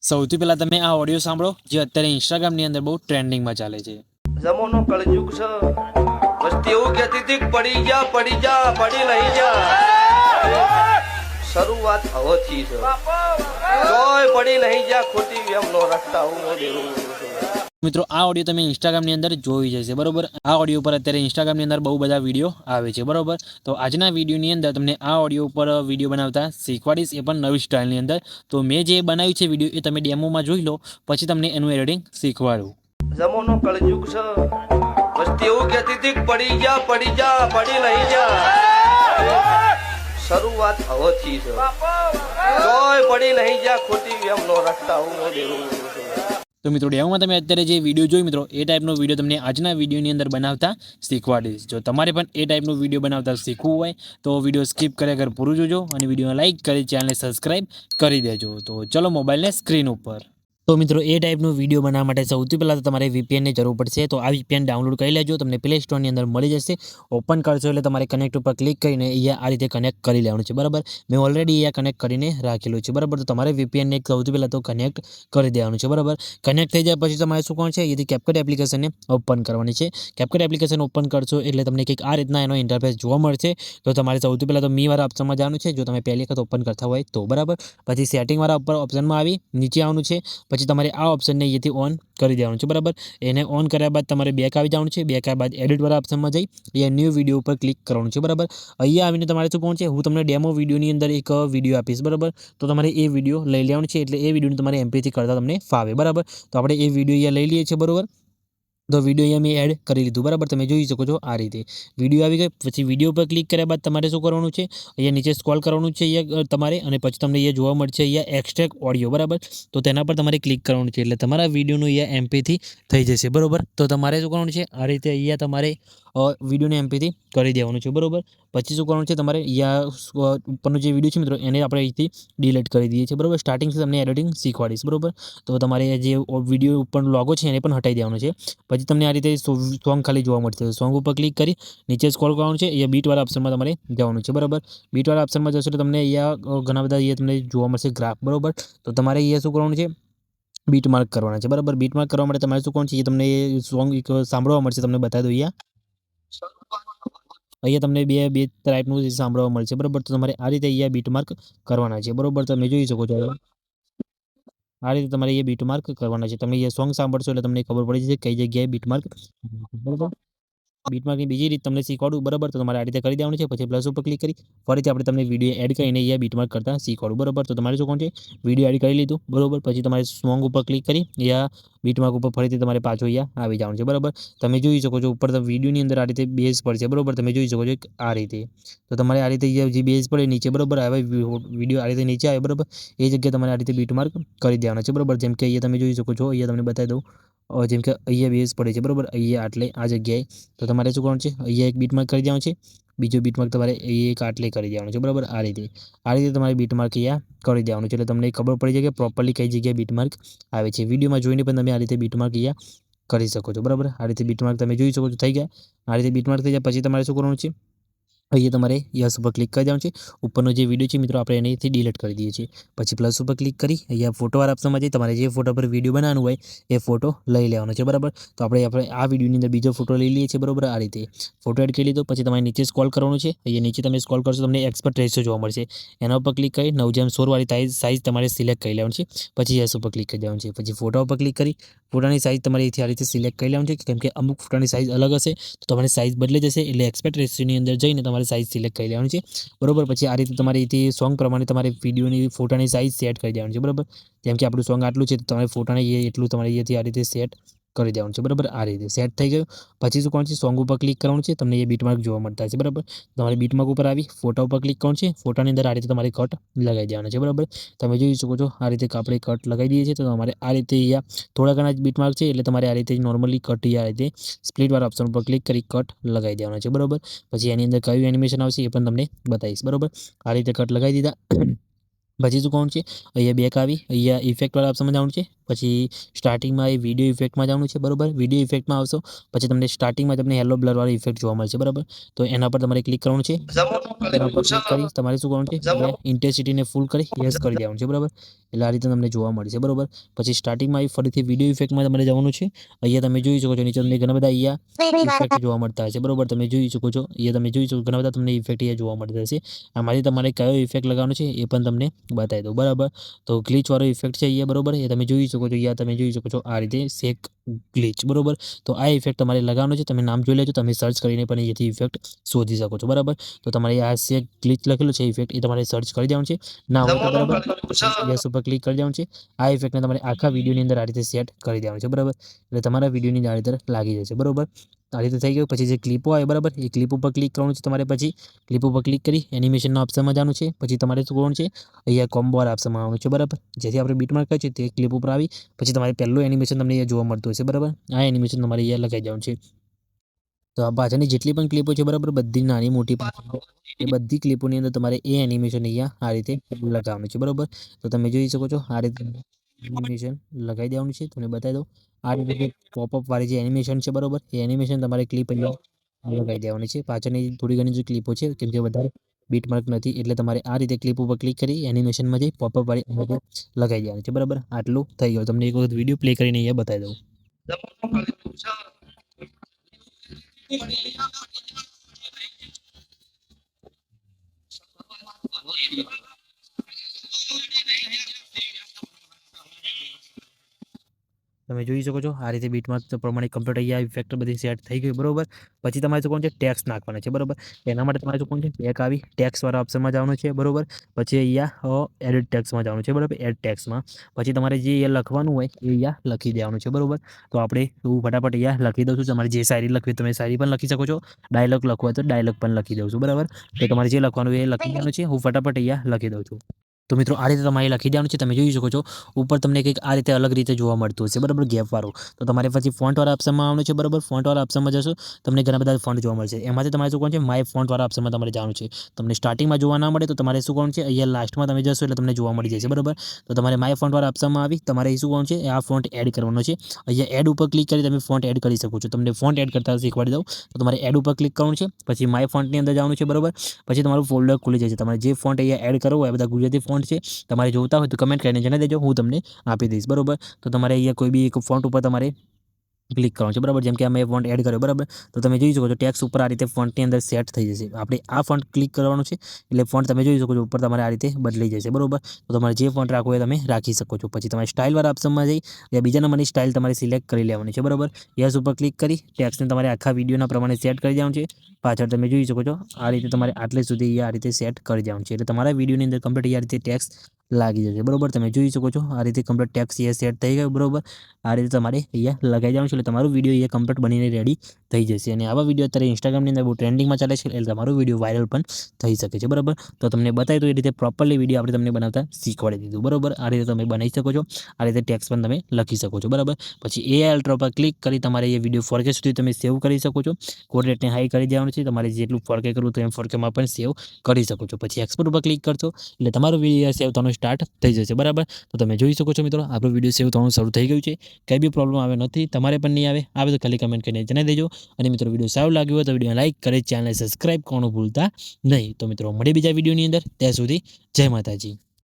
સૌથી પહેલા તમે આ ઓડિયો સાંભળો જે અત્યારે ઇન્સ્ટાગ્રામની અંદર બહુ ટ્રેન્ડિંગમાં ચાલે છે. જમાનો કળયુગ છે. વસ્તી એવું કહેતી હતી કે પડી જા પડી નહીં જા. શરૂઆત હવેથી છે. કોઈ પડી નહીં જા ખોટી વેમનો રસ્તા હું દેવું. મિત્રો આ ઓડિયો તમે ઇન્સ્ટાગ્રામની અંદર જોઈ જશે બરોબર. આ ઓડિયો ઉપર અત્યારે ઇન્સ્ટાગ્રામની અંદર બહુ બધા વિડીયો આવે છે બરોબર. તો આજના વિડીયોની અંદર તમને આ ઓડિયો ઉપર વિડીયો બનાવતા શીખવાડીશ, એ પણ નવી સ્ટાઇલની અંદર. તો મેં જે બનાવ્યું છે વિડીયો એ તમે ડેમોમાં જોઈ લો, પછી તમને એનું એડિટિંગ શીખવાડું. જમાનો કળયુગ છે. વસ્તી એવું કહેતી હતી કે પડી પડી નહીં જા. શરૂઆત હવેથી છે. કોઈ પડી નહીં જા ખોટી વેમનો રસ્તા હું દેવું. તો મિત્રો ડેમોમાં તમે અત્યારે જે વિડીયો જોઈ મિત્રો એ ટાઈપનો વિડીયો તમને આજના વિડીયોની અંદર બનાવતા શીખવાડીશ. જો તમારે પણ એ ટાઈપનો વિડીયો બનાવતા શીખવું હોય તો વિડીયો સ્કીપ કર્યા વગર પૂરું જોજો અને વિડીયોને લાઇક કરી ચેનલને સબસ્ક્રાઈબ કરી દેજો. તો ચલો મોબાઈલને સ્ક્રીન ઉપર. તો મિત્રો એ ટાઈપનો વિડીયો બનાવવા માટે સૌથી પહેલાં તો તમારે VPNની જરૂર પડશે. તો આ VPN ડાઉનલોડ કરી લેજો, તમને પ્લે સ્ટોરની અંદર મળી જશે. ઓપન કરશો એટલે તમારે કનેક્ટ ઉપર ક્લિક કરીને અહીંયા આ રીતે કનેક્ટ કરી લેવાનું છે બરાબર. મેં ઓલરેડી અહીંયા કનેક્ટ કરીને રાખેલું છે બરાબર. તો તમારે VPNને સૌથી પહેલાં તો કનેક્ટ કરી દેવાનું છે બરાબર. કનેક્ટ થઈ જાય પછી તમારે શું કરવાનું છે, અહીંથી CapCut એપ્લિકેશનને ઓપન કરવાની છે. CapCut એપ્લિકેશન ઓપન કરશો એટલે તમને કંઈક આ રીતના એનો ઇન્ટરફેસ જોવા મળશે. તો તમારે સૌથી પહેલાં તો મીવાળા ઓપ્શનમાં જવાનું છે, જો તમે પહેલી વખત ઓપન કરતા હોય તો બરાબર. પછી સેટિંગવાળા ઉપર ઓપ્શનમાં આવી નીચે આવવાનું છે. પછી તમારે આ ઓપ્શનને અહીંયાથી ઓન કરી દેવાનું છે બરાબર. એને ઓન કર્યા બાદ તમારે બેક આવી જવાનું છે. બેક આવ્યા બાદ એડિટવાળા ઓપ્શનમાં જઈ અહીંયા ન્યૂ વિડીયો ઉપર ક્લિક કરવાનું છે બરાબર. અહીંયા આવીને તમારે શું કરવાનું છે, હું તમને ડેમો વિડીયોની અંદર એક વિડીયો આપીશ બરાબર. તો તમારે એ વિડીયો લઈ લેવાનું છે, એટલે એ વિડીયોને તમારે MP3 કરતા તમને ફાવે બરાબર. તો આપણે એ વિડીયો અહીંયા લઈ લઈએ છીએ બરાબર. તો વિડીયો અહીંયા મેં એડ કરી લીધું બરાબર. તમે જોઈ શકો છો આ રીતે વિડીયો આવી ગઈ. પછી વિડીયો પર ક્લિક કર્યા બાદ તમારે શું કરવાનું છે, અહીંયા નીચે સ્ક્રોલ કરવાનું છે અહીંયા તમારે, અને પછી તમને અહીંયા જોવા મળશે અહીંયા એક્સટ્રેક્ટ ઓડિયો બરાબર. તો તેના પર તમારે ક્લિક કરવાનું છે, એટલે તમારા વિડીયોનું અહીંયા MP3 થઈ જશે બરાબર. તો તમારે શું કરવાનું છે, આ રીતે અહીંયા તમારે વિડીયોને MP3 કરી દેવાનું છે બરાબર. પછી શું કરવાનું છે, તમારે અહીંયા ઉપરનો જે વિડીયો છે મિત્રો એને આપણે અહીંથી ડિલીટ કરી દઈએ છીએ બરાબર. સ્ટાર્ટિંગથી તમને એડિટિંગ શીખવાડીશ બરાબર. તો તમારે જે વિડીયો ઉપર લોગો છે એને પણ હટાવી દેવાનો છે. પછી તમને આ રીતે સોંગ ખાલી જોવા મળશે. સોંગ ઉપર ક્લિક કરી નીચે સ્ક્રોલ કરવાનું છે, અહીંયા બીટવાળા ઓપ્શનમાં તમારે જવાનું છે બરાબર. બીટવાળા ઓપ્શનમાં જશો તો તમને અહીંયા ઘણા બધા અહીંયા તમને જોવા મળશે ગ્રાફ બરાબર. તો તમારે અહીંયા શું કરવાનું છે, બીટ માર્ક કરવાના છે બરાબર. બીટ માર્ક કરવા માટે તમારે શું કરવાનું છે, એ તમને સોંગ એક સાંભળવા મળશે, તમને બતાવી દો. અહીંયા તમને બે ટાઈપનું સાંભળવા મળશે બરાબર. તો તમારે આ રીતે અહીંયા બીટ માર્ક કરવાના છે બરાબર. તમે જોઈ શકો છો આ રીતે તમારે એ બીટ માર્ક કરવાના છે. તમે એ સોંગ સાંભળશો એટલે તમને ખબર પડી જશે કઈ જગ્યાએ બીટ માર્ક બરાબર. બીટમાર્કની બીજી રીત તમને શીખવાડું બરાબર. તો તમારે આ રીતે કરી દેવાનું છે. પછી પ્લસ ઉપર ક્લિક કરી ફરીથી આપણે તમને વિડીયો એડ કરીને અહીંયા બીટમાર્ક કરતા શીખવાડું બરાબર. તો તમારે શું કોણ છે, વિડીયો એડ કરી લીધું બરાબર. પછી તમારે સોંગ ઉપર ક્લિક કરી અહીંયા બીટમાર્ક ઉપર ફરીથી તમારે પાછું અહીંયા આવી જવાનું છે બરાબર. તમે જોઈ શકો છો ઉપર વિડીયોની અંદર આ રીતે બેઝ પડશે બરાબર. તમે જોઈ શકો છો આ રીતે. તો તમારે આ રીતે જે બેઝ પડે નીચે બરાબર આવે વિડીયો આ રીતે નીચે આવે બરાબર. એ જગ્યાએ તમારે આ રીતે બીટમાર્ક કરી દેવાના છે બરાબર. જેમ કે અહીંયા તમે જોઈ શકો છો, અહીંયા તમને બતાવી દઉં. જેમ કે અહીંયા બેઝ પડે છે બરાબર, અહીંયા આટલે આ જગ્યાએ. તો તમારે શું કરવાનું છે, અહીંયા એક બીટમાર્ક કરી દેવાનું છે. બીજો બીટમાર્ક તમારે અહીંયા એક આટલે કરી દેવાનું છે બરાબર. આ રીતે તમારે બીટમાર્ક અહીંયા કરી દેવાનું છે, એટલે તમને ખબર પડી જાય કે પ્રોપરલી કઈ જગ્યાએ બીટમાર્ક આવે છે. વિડીયોમાં જોઈને પણ તમે આ રીતે બીટમાર્ક અહીંયા કરી શકો છો બરાબર. આ રીતે બીટમાર્ક તમે જોઈ શકો છો થઈ ગયા. આ રીતે બીટમાર્ક થઈ જાય પછી તમારે શું કરવાનું છે, અહીંયા તમારે યસ ઉપર ક્લિક કરી દેવાનું છે. ઉપરનો જે વિડીયો છે મિત્રો આપણે એનાથી ડિલીટ કરી દઈએ છીએ. પછી પ્લસ ઉપર ક્લિક કરી અહીંયા ફોટોવાળા ઓપ્શનમાં જઈ તમારે જે ફોટો પર વિડીયો બનાવવાનું હોય એ ફોટો લઈ લેવાનો છે બરાબર. તો આપણે આ વિડીયોની અંદર બીજો ફોટો લઈ લઈએ છીએ બરાબર. આ રીતે ફોટો એડ કરી લીધો. પછી તમારે નીચે સ્ક્રોલ કરવાનું છે. અહીંયા નીચે તમે સ્ક્રોલ કરશો તમને એક્સપર્ટ રેશિયો જોવા મળશે. એના ઉપર ક્લિક કરી 9:16 વાળી સાઇઝ તમારે સિલેક્ટ કરી લેવાની છે. પછી યસ ઉપર ક્લિક કરી દેવાનું છે. પછી ફોટા ઉપર ક્લિક કરી ફોટાની સાઇઝ તમારે અહીંથી આ રીતે સિલેક્ટ કરી લેવાનું છે, કેમ કે અમુક ફોટાની સાઇઝ અલગ હશે તો તમારી સાઇઝ બદલી જશે. એટલે એક્સપેક્ટ રેશિયોની અંદર જઈને તમારે સાઇઝ સિલેક્ટ કરી લેવાની છે બરાબર. પછી આ રીતે તમારે અહીંથી સોંગ પ્રમાણે તમારે વિડીયોની ફોટાની સાઇઝ સેટ કરી દેવાની છે બરાબર. જેમ કે આપણું સોંગ આટલું છે તો તમારે ફોટાને એટલું તમારે અહીંયાથી આ રીતે સેટ કરી દેવાનું છે બરાબર. આ રીતે સેટ થઈ ગયું. પછી શું કરવાનું છે, સોંગ ઉપર ક્લિક કરવાનું છે. તમને એ બીટમાર્ક જોવા મળતા છે બરાબર. તમારે બીટમાર્ક ઉપર આવી ફોટા ઉપર ક્લિક કરવાનું છે. ફોટાની અંદર આ રીતે તમારે કટ લગાવી દેવાના છે બરાબર. તમે જોઈ શકો છો આ રીતે આપણે કટ લગાવી દઈએ છીએ. તો તમારે આ રીતે અહીંયા થોડા ઘણા જ બીટમાર્ક છે, એટલે તમારે આ રીતે નોર્મલી કટ આ રીતે સ્પ્લિટવાળા ઓપ્શન ઉપર ક્લિક કરી કટ લગાવી દેવાના છે બરાબર. પછી એની અંદર કયું એનિમેશન આવશે એ પણ તમને બતાવીશ બરાબર. આ રીતે કટ લગાવી દીધા. પછી શું કોણ છે, અહીંયા બેક આવી અહીંયા ઇફેક્ટવાળા ઓપ્શનમાં જવાનું છે. પછી સ્ટાર્ટિંગમાં એ વિડીયો ઇફેક્ટમાં જવાનું છે બરાબર. વિડીયો ઇફેક્ટમાં આવશો પછી તમને સ્ટાર્ટિંગમાં તમને હેલો બ્લરવાળી ઇફેક્ટ જોવા મળશે બરાબર. તો એના પર તમારે ક્લિક કરવાનું છે. એના પર ક્લિક કરી તમારે શું કરવાનું છે, ઇન્ટેન્સિટીને ફૂલ કરી યસ કરી દેવાનું છે બરાબર. એટલે આ રીતે તમને જોવા મળશે બરોબર. પછી સ્ટાર્ટિંગમાં આવી ફરીથી વિડીયો ઇફેક્ટમાં તમારે જવાનું છે. અહીંયા તમે જોઈ શકો છો નીચે તમને ઘણા બધા અહીંયા ઇફેક્ટ જોવા મળતા હશે બરોબર. તમે જોઈ શકો છો અહીંયા તમે જોઈ શકો ઘણા બધા તમને ઇફેક્ટ અહીંયા જોવા મળતા હશે. આમાંથી તમારે કયો ઇફેક્ટ લગાવવાનો છે એ પણ તમને બતાવી દઉં બરાબર. તો ગ્લિચ વાળો ઇફેક્ટ છે અહીંયા બરોબર. એ તમે જોઈ શકો છો અહીંયા તમે જોઈ શકો છો આ રીતે શેક ગ્લિચ બરોબર. તો આ ઇફેક્ટ તમારે લગાવવાનો છે. તમે નામ જોઈ લેજો, તમે સર્ચ કરીને પણ અહીંયાથી ઇફેક્ટ શોધી શકો છો બરાબર. તો તમારે આ શેક ગ્લિચ લખેલું છે ઇફેક્ટ એ તમારે સર્ચ કરી દેવાનું છે. ના હોય તો બરાબર યસ ઉપર ક્લિક કરી દેવાનું છે. આ ઇફેક્ટને તમારે આખા વિડીયોની અંદર આ રીતે સેટ કરી દેવાનું છે બરાબર. એટલે તમારા વિડીયોની આ રીતે લાગી જશે બરોબર. આ રીતે થઈ ગયું. પછી જે ક્લિપો આવે બરાબર એ ક્લિપ ઉપર ક્લિક કરવાનું છે તમારે. પછી ક્લિપ ઉપર ક્લિક કરી એનિમેશનના ઓપ્શનમાં જવાનું છે. પછી તમારે શું કરવાનું છે અહીંયા કોમ્બો વાળા ઓપ્શનમાં આવવાનું છે બરાબર. જેથી આપણે બીટમાર્ક કરીએ છીએ તે ક્લિપ ઉપર આવી પછી તમારે પહેલું એનિમેશન તમને અહીંયા જોવા મળતું હશે બરાબર. આ એનિમેશન તમારે અહીંયા લગાવી દેવાનું છે. તો આ પાછળની જેટલી પણ ક્લિપો છે બરાબર બધી નાની મોટી એ બધી ક્લિપોની અંદર તમારે એ એનિમેશન અહીંયા આ રીતે લગાવવાનું છે બરાબર. તો તમે જોઈ શકો છો આ રીતે એનિમેશન લગાવી દેવાનું છે. તમને બતાવી દઉં આ રીતે પોપઅપ વાળી જે એનિમેશન છે બરાબર એ એનિમેશન તમારે ક્લિપ અહીંયા લગાવી દેવાની છે. પાછળની થોડી ઘણી જે ક્લિપો છે કેમ કે વધારે બીટમાર્ક નથી એટલે તમારે આ રીતે ક્લિપ ઉપર ક્લિક કરી એનિમેશનમાં જઈ પોપઅપ વાળી લગાવી દેવાની છે બરાબર. આટલું થઈ ગયું. તમને એક વખત વિડીયો પ્લે કરીને અહીંયા બતાવી દઉં. તમે જોઈ શકો છો આ રીતે બીટમાર્ક પ્રમાણે કમ્પ્લીટ અહીંયા ઇફેક્ટ બધી સેટ થઈ ગઈ બરોબર. પછી તમારે શું કોણ છે ટેક્સ નાખવાના છે બરોબર. એના માટે તમારે શું કોણ છે બેક આવી ટેક્સ વાળા ઓપ્શનમાં જવાનું છે બરોબર. પછી અહીંયા એડિટ ટેક્સમાં જવાનું છે બરાબર. એડ ટેક્સમાં પછી તમારે જે લખવાનું હોય એ અહીંયા લખી દેવાનું છે બરોબર. તો આપણે હું ફટાફટ અહીંયા લખી દઉં છું. તમારે જે શાયરી લખવી તમે શાયરી પણ લખી શકો છો. ડાયલોગ લખવો હોય તો ડાયલોગ પણ લખી દઉં છું બરાબર. તો તમારે જે લખવાનું એ લખી દેવાનું છે. હું ફટાફટ અહીંયા લખી દઉં છું. તો મિત્રો આ રીતે તમારે લખી દેવાનું છે. તમે જોઈ શકો છો ઉપર તમને કંઈક આ રીતે અલગ રીતે જોવા મળતું હશે બરાબર ગેપવાળું. તો તમારે પછી ફોન્ટ વાળા ઓપ્શનમાં આવવાનું છે બરાબર. ફોન્ટ વાળા ઓપ્શનમાં જશો તમને ઘણા બધા ફોન્ટ જોવા મળશે. એમાંથી તમારે શું કોણ છે માય ફોન્ટ વાળા ઓપ્શનમાં તમારે જવાનું છે. તમને સ્ટાર્ટિંગમાં જોવા ના મળે તો તમારે શું કોણ છે અહીંયા લાસ્ટમાં તમે જશો એટલે તમને જોવા મળી જશે બરાબર. તો તમારે માય ફોન્ટ વાળા ઓપ્શનમાં આવી તમારે શું કોણ છે આ ફોન્ટ એડ કરવાનો છે. અહીંયા એડ ઉપર ક્લિક કરી તમે ફોન્ટ એડ કરી શકો છો. તમને ફોન્ટ એડ કરતા શીખવાડી દઉં. તો તમારે એડ ઉપર ક્લિક કરવાનું છે. પછી માય ફોન્ટની અંદર જવાનું છે બરાબર. પછી તમારું ફોલ્ડર ખુલી જશે. તમારે જે ફોન્ટ અહીંયા એડ કરવો હોય બધા ગુજરાતી ફોન્ટ છે. તમારે જોતા હોય તો કમેન્ટ કરીને જણાવી દેજો, હું તમને આપી દઈશ બરોબર. તો તમારે અહીંયા કોઈ બી એક ફોન્ટ ઉપર તમારે ક્લિક કરવાનું છે બરાબર. જેમ કે અમે ફોન્ટ એડ કર્યો બરાબર. તો તમે જોઈ શકો છો ટેક્સ ઉપર આ રીતે ફોન્ટની અંદર સેટ થઈ જશે. આપણે આ ફોન્ટ ક્લિક કરવાનું છે એટલે ફોન્ટ તમે જોઈ શકો છો ઉપર તમારે આ રીતે બદલાઈ જશે બરોબર. તો તમારે જે ફોન્ટ રાખવું હોય તમે રાખી શકો છો. પછી તમારે સ્ટાઇલવાળા ઓપ્શનમાં જઈ ત્યાં બીજા નંબરની સ્ટાઇલ તમારે સિલેક્ટ કરી લેવાની છે બરાબર. યસ ઉપર ક્લિક કરી ટેક્સને તમારે આખા વિડીયોના પ્રમાણે સેટ કરી દેવાનું છે. પાછળ તમે જોઈ શકો છો આ રીતે તમારે આટલે સુધી આ રીતે સેટ કરી દેવાનું છે. એટલે તમારા વિડીયોની અંદર કમ્પ્લીટ આ રીતે ટેક્સ લાગી જશે બરોબર. તમે જોઈ શકો છો આ રીતે કમ્પ્લીટ ટેક્સ અહીંયા સેટ થઈ ગયો બરોબર. આ રીતે તમારે અહીંયા લગાવી દેવાનું છે એટલે તમારું વિડીયો અહીંયા કમ્પ્લીટ બનીને રેડી થઈ જશે. અને આવા વિડીયો અત્યારે ઇન્સ્ટાગ્રામની અંદર બહુ ટ્રેન્ડિંગમાં ચાલે છે એટલે તમારો વિડીયો વાયરલ પણ થઈ શકે છે બરાબર. તો તમને બતાવી તો એ રીતે પ્રોપરલી વિડીયો આપણે તમને બનાવતા શીખવાડી દીધું બરોબર. આ રીતે તમે બનાવી શકો છો. આ રીતે ટેક્સ પણ તમે લખી શકો છો બરાબર. પછી એ અલ્ટ્રા પર ક્લિક કરી તમારે એ વિડીયો 4K સુધી તમે સેવ કરી શકો છો. કોડરેટને હાઈ કરી દેવાનું છે. તમારે જેટલું 4K કરવું તો એમ 4Kમાં પણ સેવ કરી શકો છો. પછી એક્સપોર્ટ ઉપર ક્લિક કરશો એટલે તમારો વિડીયો સેવ થવાનું સ્ટાર્ટ થઈ જશે બરાબર. તો તમે જોઈ શકો છો મિત્રો આપણો વિડીયો સેવ થવાનું શરૂ થઈ ગયું છે. કંઈ બી પ્રોબ્લેમ આવે નથી, તમારે પણ નહીં આવે તો ખાલી કમેન્ટ કરીને જણાવી દેજો. અને મિત્રો વિડીયો સારું લાગ્યું હોય તો વિડીયો લાઈક કરી ચેનલને સબસ્ક્રાઈબ કરવાનું ભૂલતા નહીં. તો મિત્રો મળીએ બીજા વિડીયોની અંદર. ત્યાં સુધી જય માતાજી.